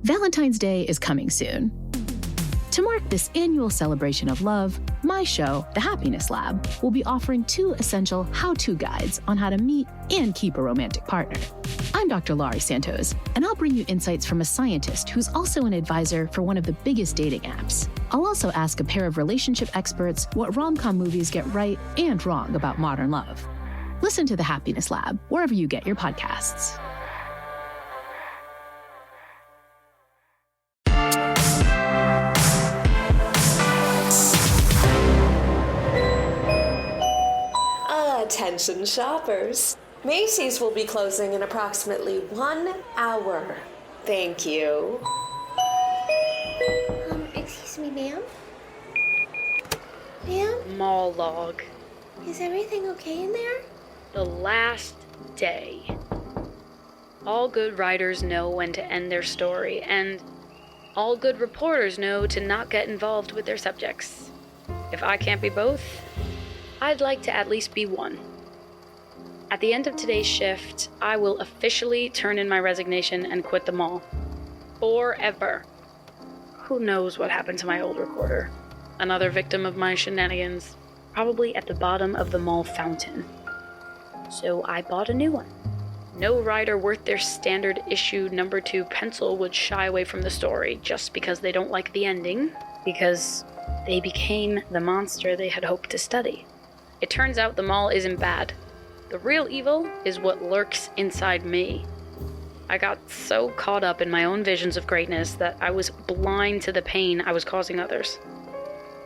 Valentine's Day is coming soon. To mark this annual celebration of love, my show, The Happiness Lab, will be offering 2 essential how-to guides on how to meet and keep a romantic partner. I'm Dr. Laurie Santos, and I'll bring you insights from a scientist who's also an advisor for one of the biggest dating apps. I'll also ask a pair of relationship experts what rom-com movies get right and wrong about modern love. Listen to The Happiness Lab wherever you get your podcasts. Attention shoppers. Macy's will be closing in approximately 1 hour. Thank you. Excuse me, ma'am? Ma'am? Mall log. Is everything okay in there? The last day. All good writers know when to end their story, and all good reporters know to not get involved with their subjects. If I can't be both, I'd like to at least be one. At the end of today's shift, I will officially turn in my resignation and quit the mall. Forever. Who knows what happened to my old recorder? Another victim of my shenanigans, probably at the bottom of the mall fountain. So I bought a new one. No writer worth their standard issue number 2 pencil would shy away from the story just because they don't like the ending, because they became the monster they had hoped to study. It turns out the mall isn't bad. The real evil is what lurks inside me. I got so caught up in my own visions of greatness that I was blind to the pain I was causing others.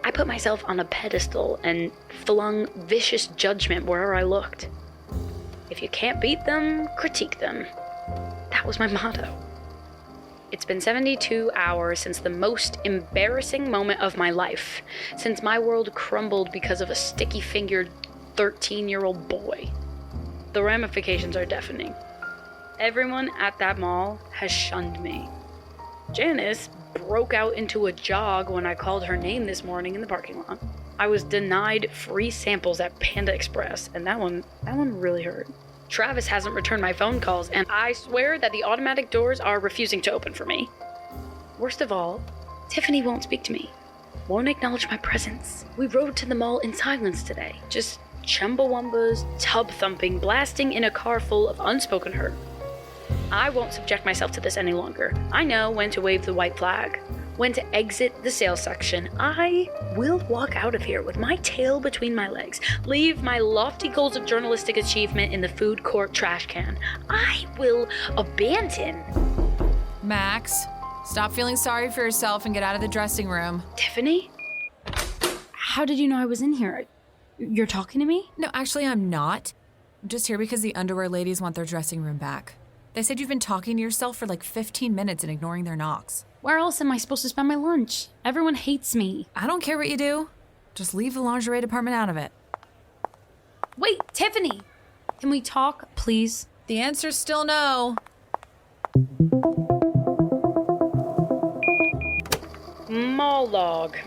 I put myself on a pedestal and flung vicious judgment wherever I looked. If you can't beat them, critique them. That was my motto. It's been 72 hours since the most embarrassing moment of my life, since my world crumbled because of a sticky-fingered 13-year-old boy. The ramifications are deafening. Everyone at that mall has shunned me. Janice broke out into a jog when I called her name this morning in the parking lot. I was denied free samples at Panda Express, and that one really hurt. Travis hasn't returned my phone calls, and I swear that the automatic doors are refusing to open for me. Worst of all, Tiffany won't speak to me, won't acknowledge my presence. We rode to the mall in silence today, just chumbawambas, tub-thumping, blasting in a car full of unspoken hurt. I won't subject myself to this any longer. I know when to wave the white flag, when to exit the sales section. I will walk out of here with my tail between my legs, leave my lofty goals of journalistic achievement in the food court trash can. I will abandon. Max, stop feeling sorry for yourself and get out of the dressing room. Tiffany? How did you know I was in here? You're talking to me? No, actually, I'm not. I'm just here because the underwear ladies want their dressing room back. They said you've been talking to yourself for like 15 minutes and ignoring their knocks. Where else am I supposed to spend my lunch? Everyone hates me. I don't care what you do. Just leave the lingerie department out of it. Wait, Tiffany! Can we talk, please? The answer's still no. Mall log.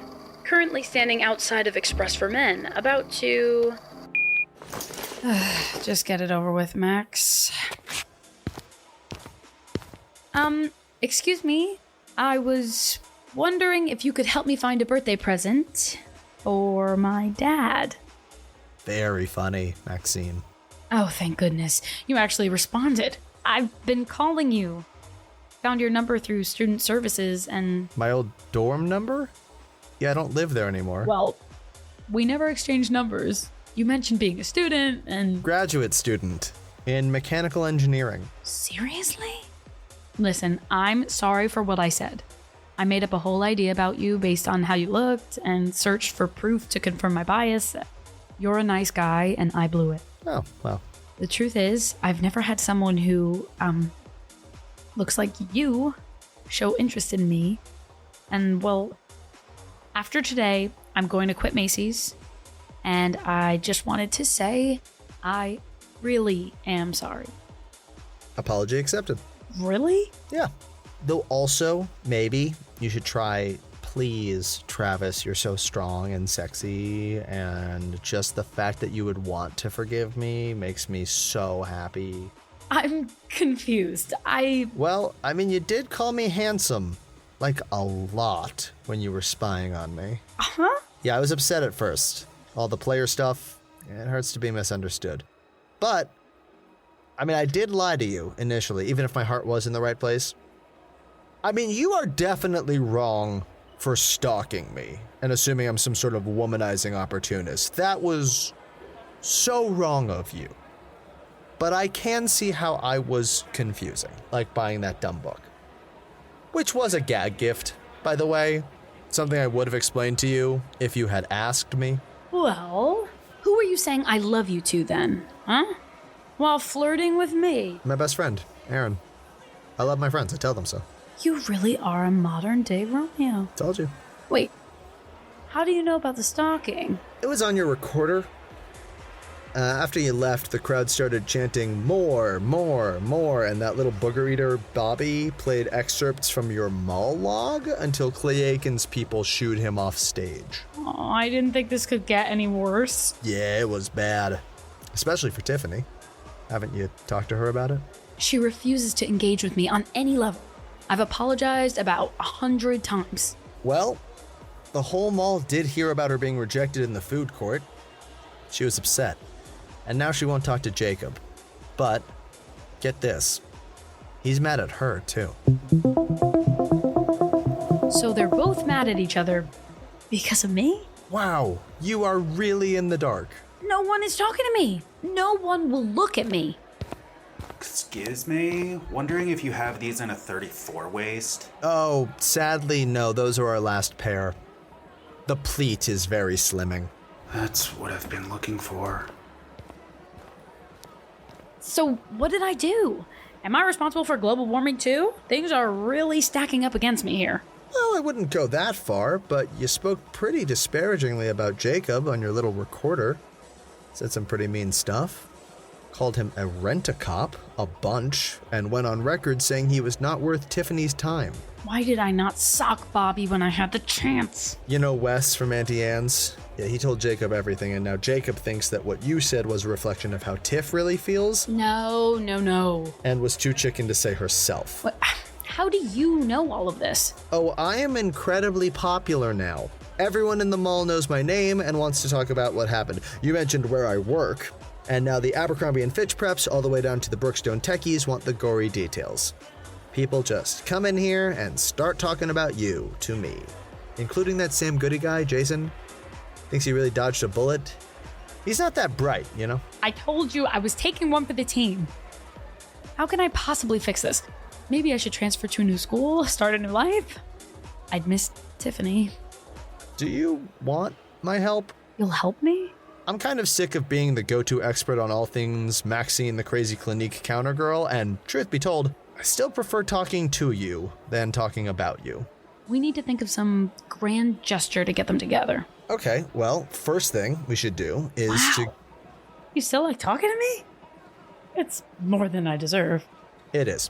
Currently standing outside of Express for Men, about to... Just get it over with, Max. Excuse me? I was wondering if you could help me find a birthday present for my dad. Very funny, Maxine. Oh, thank goodness. You actually responded. I've been calling you. Found your number through student services and... My old dorm number? Yeah, I don't live there anymore. Well, we never exchanged numbers. You mentioned being a student and... Graduate student in mechanical engineering. Seriously? Listen, I'm sorry for what I said. I made up a whole idea about you based on how you looked and searched for proof to confirm my bias. You're a nice guy and I blew it. Oh, well. The truth is, I've never had someone who, looks like you show interest in me. And, well, after today, I'm going to quit Macy's. And I just wanted to say, I really am sorry. Apology accepted. Really? Yeah. Though also, maybe you should try, please, Travis, you're so strong and sexy, and just the fact that you would want to forgive me makes me so happy. I'm confused. Well, I mean, you did call me handsome. Like, a lot when you were spying on me. Huh? Yeah, I was upset at first. All the player stuff, it hurts to be misunderstood. But, I mean, I did lie to you initially, even if my heart was in the right place. I mean, you are definitely wrong for stalking me and assuming I'm some sort of womanizing opportunist. That was so wrong of you. But I can see how I was confusing, like buying that dumb book. Which was a gag gift, by the way. Something I would have explained to you if you had asked me. Well, who were you saying I love you to then, huh? While flirting with me? My best friend, Aaron. I love my friends, I tell them so. You really are a modern-day Romeo. Told you. Wait, how do you know about the stalking? It was on your recorder. After you left, the crowd started chanting more, more, more, and that little booger eater, Bobby, played excerpts from your mall log until Clay Aiken's people shooed him off stage. Oh, I didn't think this could get any worse. Yeah, it was bad. Especially for Tiffany. Haven't you talked to her about it? She refuses to engage with me on any level. I've apologized about 100 times. Well, the whole mall did hear about her being rejected in the food court. She was upset. And now she won't talk to Jacob. But, get this. He's mad at her, too. So they're both mad at each other because of me? Wow, you are really in the dark. No one is talking to me. No one will look at me. Excuse me? Wondering if you have these in a 34 waist? Oh, sadly, no, those are our last pair. The pleat is very slimming. That's what I've been looking for. So what did I do? Am I responsible for global warming too? Things are really stacking up against me here. Well, I wouldn't go that far, but you spoke pretty disparagingly about Jacob on your little recorder. Said some pretty mean stuff. Called him a rent-a-cop, a bunch, and went on record saying he was not worth Tiffany's time. Why did I not sock Bobby when I had the chance? You know Wes from Auntie Anne's? Yeah, he told Jacob everything, and now Jacob thinks that what you said was a reflection of how Tiff really feels. No. And was too chicken to say herself. What? How do you know all of this? Oh, I am incredibly popular now. Everyone in the mall knows my name and wants to talk about what happened. You mentioned where I work, and now the Abercrombie & Fitch preps all the way down to the Brookstone techies want the gory details. People just come in here and start talking about you to me. Including that Sam Goody guy, Jason. Thinks he really dodged a bullet. He's not that bright, you know? I told you I was taking one for the team. How can I possibly fix this? Maybe I should transfer to a new school, start a new life? I'd miss Tiffany. Do you want my help? You'll help me? I'm kind of sick of being the go-to expert on all things Maxine the crazy Clinique counter girl, and truth be told, I still prefer talking to you than talking about you. We need to think of some grand gesture to get them together. Okay, well, first thing we should do is to... You still like talking to me? It's more than I deserve. It is.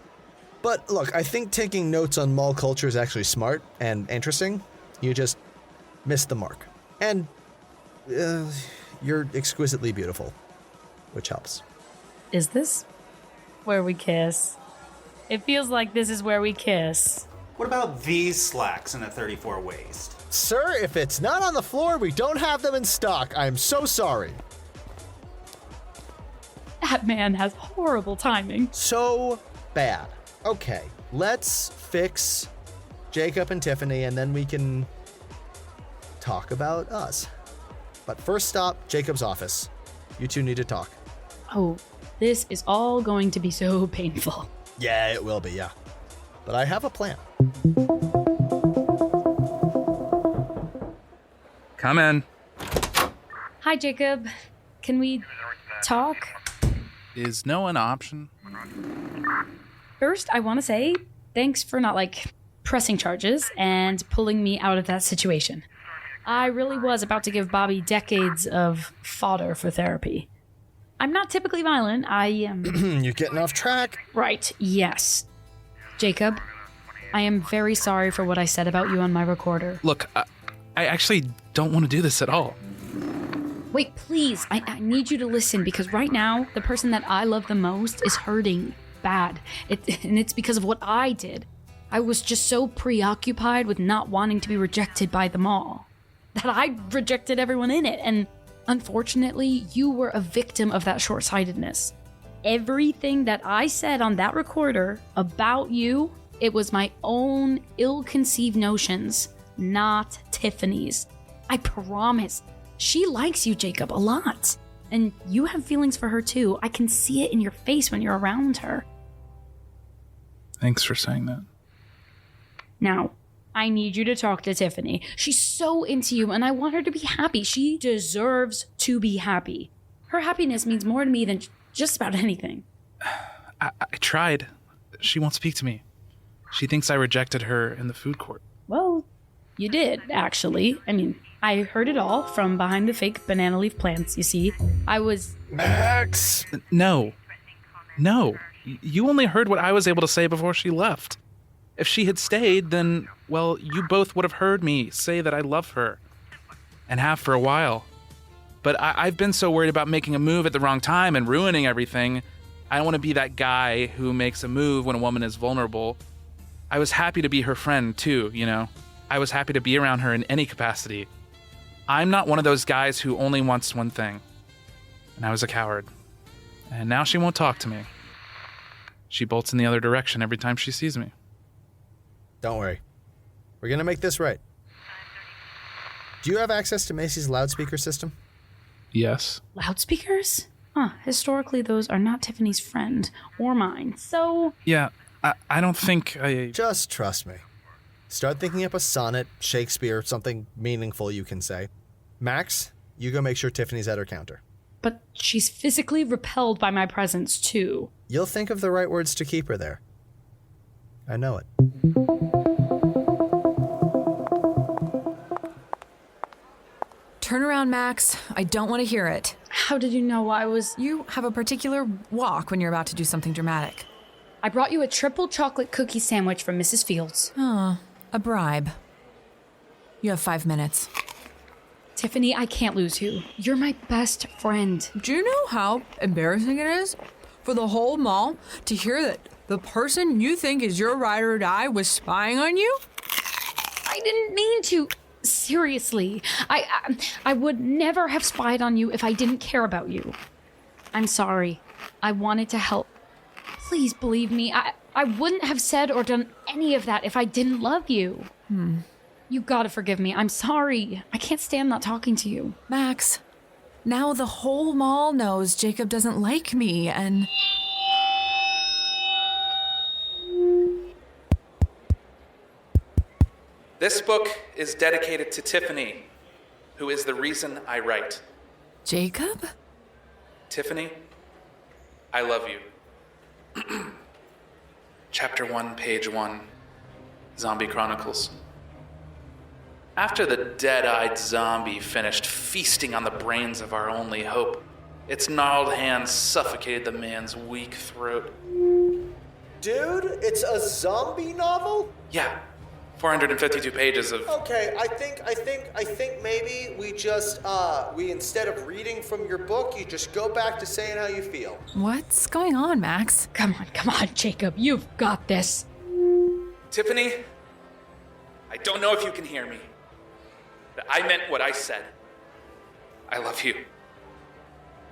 But look, I think taking notes on mall culture is actually smart and interesting. You just missed the mark. And you're exquisitely beautiful, which helps. Is this where we kiss? It feels like this is where we kiss. What about these slacks in a 34 waist? Sir, if it's not on the floor, we don't have them in stock. I'm so sorry. That man has horrible timing. So bad. Okay, let's fix Jacob and Tiffany, and then we can talk about us. But first stop, Jacob's office. You two need to talk. Oh, this is all going to be so painful. Yeah, it will be, yeah. But I have a plan. Come in. Hi, Jacob. Can we talk? Is no an option? First, I want to say thanks for not, pressing charges and pulling me out of that situation. I really was about to give Bobby decades of fodder for therapy. I'm not typically violent. I am... You're getting off track. Right, yes. Jacob, I am very sorry for what I said about you on my recorder. Look, I actually don't want to do this at all. Wait, please, I need you to listen, because right now, the person that I love the most is hurting bad. And it's because of what I did. I was just so preoccupied with not wanting to be rejected by them all that I rejected everyone in it. And unfortunately, you were a victim of that short-sightedness. Everything that I said on that recorder about you, it was my own ill-conceived notions, not Tiffany's. I promise. She likes you, Jacob, a lot. And you have feelings for her too. I can see it in your face when you're around her. Thanks for saying that. Now, I need you to talk to Tiffany. She's so into you, and I want her to be happy. She deserves to be happy. Her happiness means more to me than just about anything. I tried. She won't speak to me. She thinks I rejected her in the food court. Well, you did, actually. I mean, I heard it all from behind the fake banana leaf plants, you see. I was... Max! No. You only heard what I was able to say before she left. If she had stayed, then, well, you both would have heard me say that I love her. And have for a while. But I've been so worried about making a move at the wrong time and ruining everything. I don't want to be that guy who makes a move when a woman is vulnerable. I was happy to be her friend, too, you know? I was happy to be around her in any capacity. I'm not one of those guys who only wants one thing. And I was a coward. And now she won't talk to me. She bolts in the other direction every time she sees me. Don't worry. We're gonna make this right. Do you have access to Macy's loudspeaker system? Yes. Loudspeakers? Historically, those are not Tiffany's friend or mine, so... Yeah, I don't think I... Just trust me. Start thinking up a sonnet, Shakespeare, something meaningful you can say. Max, you go make sure Tiffany's at her counter. But she's physically repelled by my presence, too. You'll think of the right words to keep her there. I know it. Turn around, Max. I don't want to hear it. How did you know I was... You have a particular walk when you're about to do something dramatic. I brought you a triple chocolate cookie sandwich from Mrs. Fields. Oh, a bribe. You have 5 minutes. Tiffany, I can't lose you. You're my best friend. Do you know how embarrassing it is for the whole mall to hear that the person you think is your ride or die was spying on you? I didn't mean to. Seriously. I would never have spied on you if I didn't care about you. I'm sorry. I wanted to help. Please believe me. I wouldn't have said or done any of that if I didn't love you. You gotta forgive me. I'm sorry. I can't stand not talking to you. Max, now the whole mall knows Jacob doesn't like me, and... This book is dedicated to Tiffany, who is the reason I write. Jacob? Tiffany, I love you. Chapter 1, page 1, Zombie Chronicles. After the dead-eyed zombie finished feasting on the brains of our only hope, its gnarled hands suffocated the man's weak throat. Dude, it's a zombie novel? Yeah, 452 pages of... Okay, I think maybe we just, instead of reading from your book, you just go back to saying how you feel. What's going on, Max? Come on, Jacob. You've got this. Tiffany, I don't know if you can hear me, but I meant what I said. I love you.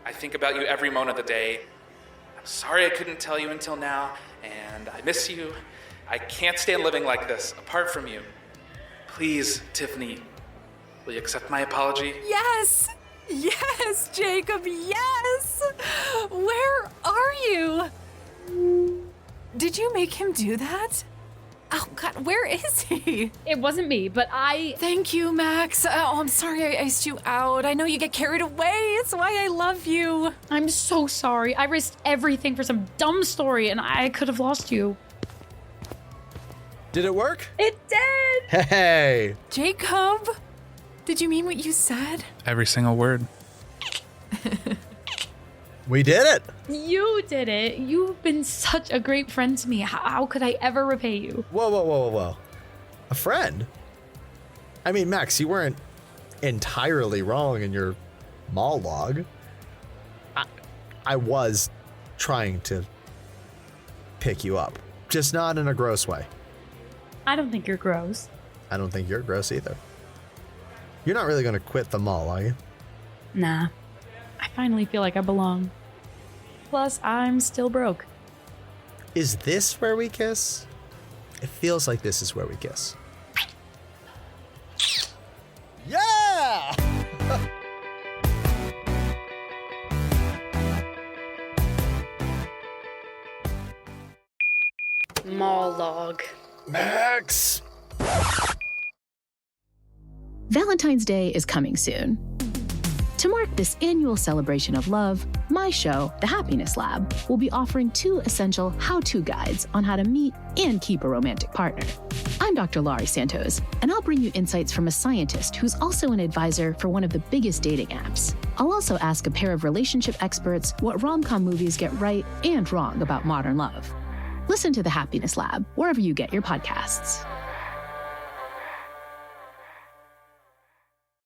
I think about you every moment of the day. I'm sorry I couldn't tell you until now, and I miss you. I can't stand living like this, apart from you. Please, Tiffany, will you accept my apology? Yes! Yes, Jacob, yes! Where are you? Did you make him do that? Oh, God, where is he? It wasn't me, but I... Thank you, Max. Oh, I'm sorry I iced you out. I know you get carried away. It's why I love you. I'm so sorry. I risked everything for some dumb story, and I could have lost you. Did it work? It did! Hey! Jacob, did you mean what you said? Every single word. We did it! You did it. You've been such a great friend to me. How could I ever repay you? Whoa. A friend? I mean, Max, you weren't entirely wrong in your mall log. I was trying to pick you up, just not in a gross way. I don't think you're gross. I don't think you're gross either. You're not really going to quit the mall, are you? Nah. I finally feel like I belong. Plus, I'm still broke. Is this where we kiss? It feels like this is where we kiss. Yeah! Mall log. Max! Valentine's Day is coming soon. To mark this annual celebration of love, my show, The Happiness Lab, will be offering 2 essential how-to guides on how to meet and keep a romantic partner. I'm Dr. Laurie Santos, and I'll bring you insights from a scientist who's also an advisor for one of the biggest dating apps. I'll also ask a pair of relationship experts what rom-com movies get right and wrong about modern love. Listen to The Happiness Lab wherever you get your podcasts.